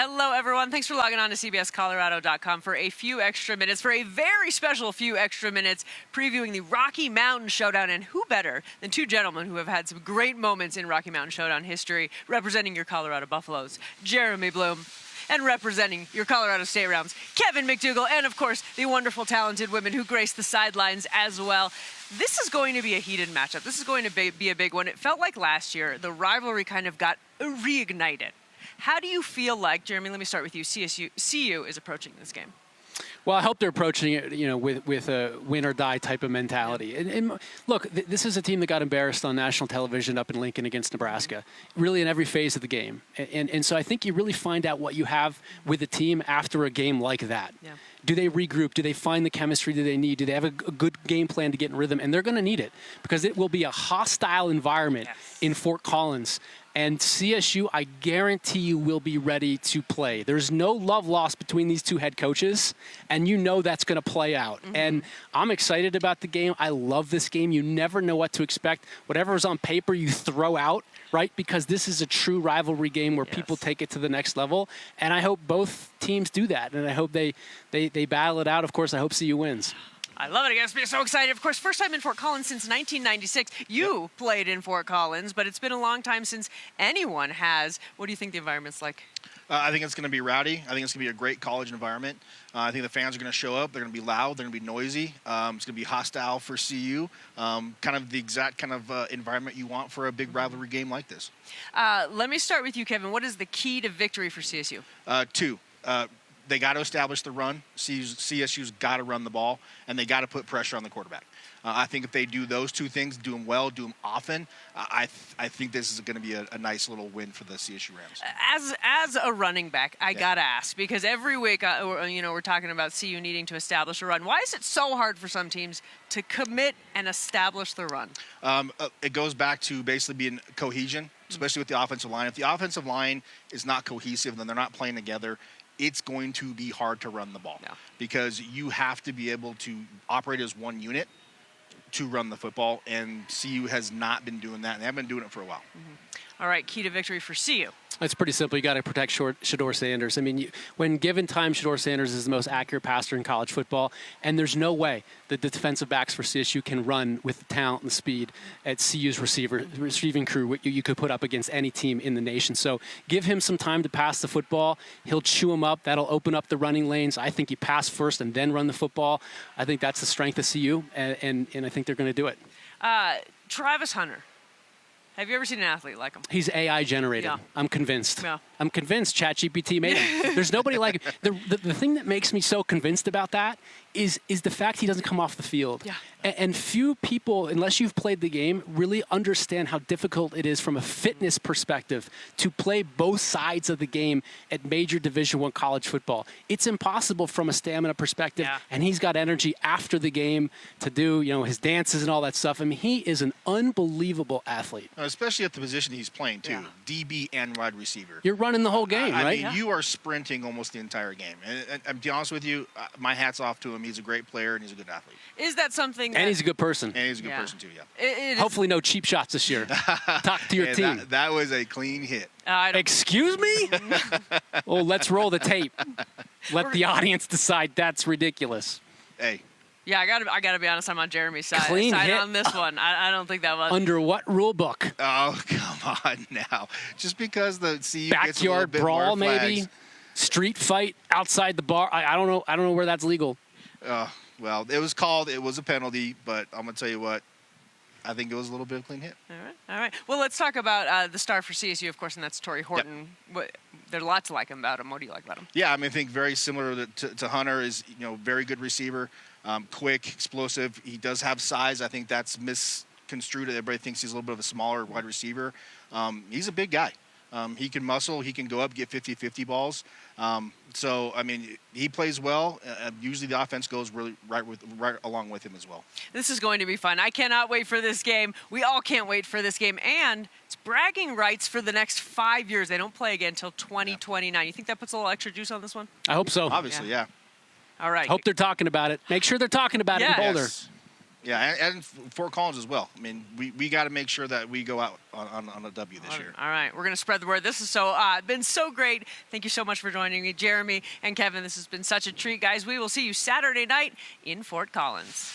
Hello, everyone. Thanks for logging on to CBSColorado.com for a few extra minutes, for a very special few extra minutes, previewing the Rocky Mountain Showdown. And who better than two gentlemen who have had some great moments in Rocky Mountain Showdown history, representing your Colorado Buffaloes, Jeremy Bloom, and representing your Colorado State Rams, Kevin McDougal, and, of course, the wonderful, talented women who grace the sidelines as well. This is going to be a heated matchup. This is going to be a big one. It felt like last year the rivalry kind of got reignited. How do you feel like, Jeremy, let me start with you, CU is approaching this game? Well, I hope they're approaching it, with a win or die type of mentality. And look, this is a team that got embarrassed on national television up in Lincoln against Nebraska, really in every phase of the game. And so I think you really find out what you have with a team after a game like that. Yeah. Do they regroup? Do they find the chemistry that they need? Do they have a good game plan to get in rhythm? And they're going to need it because it will be a hostile environment in Fort Collins. And CSU, I guarantee you, will be ready to play. There's no love lost between these two head coaches, and you know that's going to play out. Mm-hmm. And I'm excited about the game. I love this game. You never know what to expect. Whatever's on paper, you throw out, right? Because this is a true rivalry game where people take it to the next level. And I hope both teams do that, and I hope they battle it out. Of course, I hope CU wins. I love it. I guess I'm so excited. Of course, first time in Fort Collins since 1996. You played in Fort Collins, but it's been a long time since anyone has. What do you think the environment's like? I think it's going to be rowdy. I think it's going to be a great college environment. I think the fans are going to show up. They're going to be loud. They're going to be noisy. It's going to be hostile for CU. Kind of the exact kind of environment you want for a big rivalry game like this. Let me start with you, Kevin. What is the key to victory for CSU? Two. They got to establish the run. CSU's got to run the ball, and they got to put pressure on the quarterback. I think if they do those two things, do them well, do them often, I think this is going to be a nice little win for the CSU Rams. As a running back, I got to ask, because every week, we're talking about CU needing to establish a run. Why is it so hard for some teams to commit and establish the run? It goes back to basically being cohesion, especially with the offensive line. If the offensive line is not cohesive, then they're not playing together. It's going to be hard to run the ball because you have to be able to operate as one unit to run the football, and CU has not been doing that, and they haven't been doing it for a while. All right, key to victory for CU. It's pretty simple. You got to protect Shedeur Sanders. I mean, when given time, Shedeur Sanders is the most accurate passer in college football, and there's no way that the defensive backs for CSU can run with the talent and the speed at CU's receiving crew what you could put up against any team in the nation. So give him some time to pass the football. He'll chew him up. That'll open up the running lanes. I think you pass first and then run the football. I think that's the strength of CU, and I think they're going to do it. Travis Hunter. Have you ever seen an athlete like him? He's AI generated. Yeah. I'm convinced. Yeah. I'm convinced ChatGPT made him. There's nobody like him. The thing that makes me so convinced about that is the fact he doesn't come off the field. Yeah. And few people, unless you've played the game, really understand how difficult it is from a fitness perspective to play both sides of the game at major Division I college football. It's impossible from a stamina perspective, and he's got energy after the game to do, his dances and all that stuff. I mean, he is an unbelievable athlete. Especially at the position he's playing, too. DB and wide receiver. You're running the whole game, right? I mean, you are sprinting almost the entire game. And to be honest with you, my hat's off to him. He's a great player, and he's a good athlete. Is that something And he's a good person. And he's a good person, too, yeah. Hopefully no cheap shots this year. Talk to your team. That was a clean hit. Excuse me? Oh, let's roll the tape. Let the audience decide. That's ridiculous. Hey. Yeah, I gotta be honest. I'm on Jeremy's side. Clean hit on this one. I don't think that was. Under what rule book? Oh, come on now. Just because the CU backyard gets a little bit brawl, more flags. maybe street fight outside the bar. I don't know. I don't know where that's legal. Well, it was a penalty, but I'm gonna tell you what. I think it was a little bit of a clean hit. All right. Well, let's talk about the star for CSU, of course, and that's Torrey Horton. Yep. There's lots to like about him. What do you like about him? Yeah, I mean, I think very similar to Hunter is, very good receiver, quick, explosive. He does have size. I think that's misconstrued. Everybody thinks he's a little bit of a smaller wide receiver. He's a big guy. He can muscle. He can go up, get 50-50 balls. So, I mean, he plays well. Usually the offense goes really right along with him as well. This is going to be fun. I cannot wait for this game. We all can't wait for this game. And it's bragging rights for the next 5 years. They don't play again until 2029. You think that puts a little extra juice on this one? I hope so. Obviously, yeah. All right. Hope they're talking about it. Make sure they're talking about it in Boulder. Yes. Yeah, and Fort Collins as well. I mean, we got to make sure that we go out on a W this year. All right, we're going to spread the word. This has been so great. Thank you so much for joining me, Jeremy and Kevin. This has been such a treat, guys. We will see you Saturday night in Fort Collins.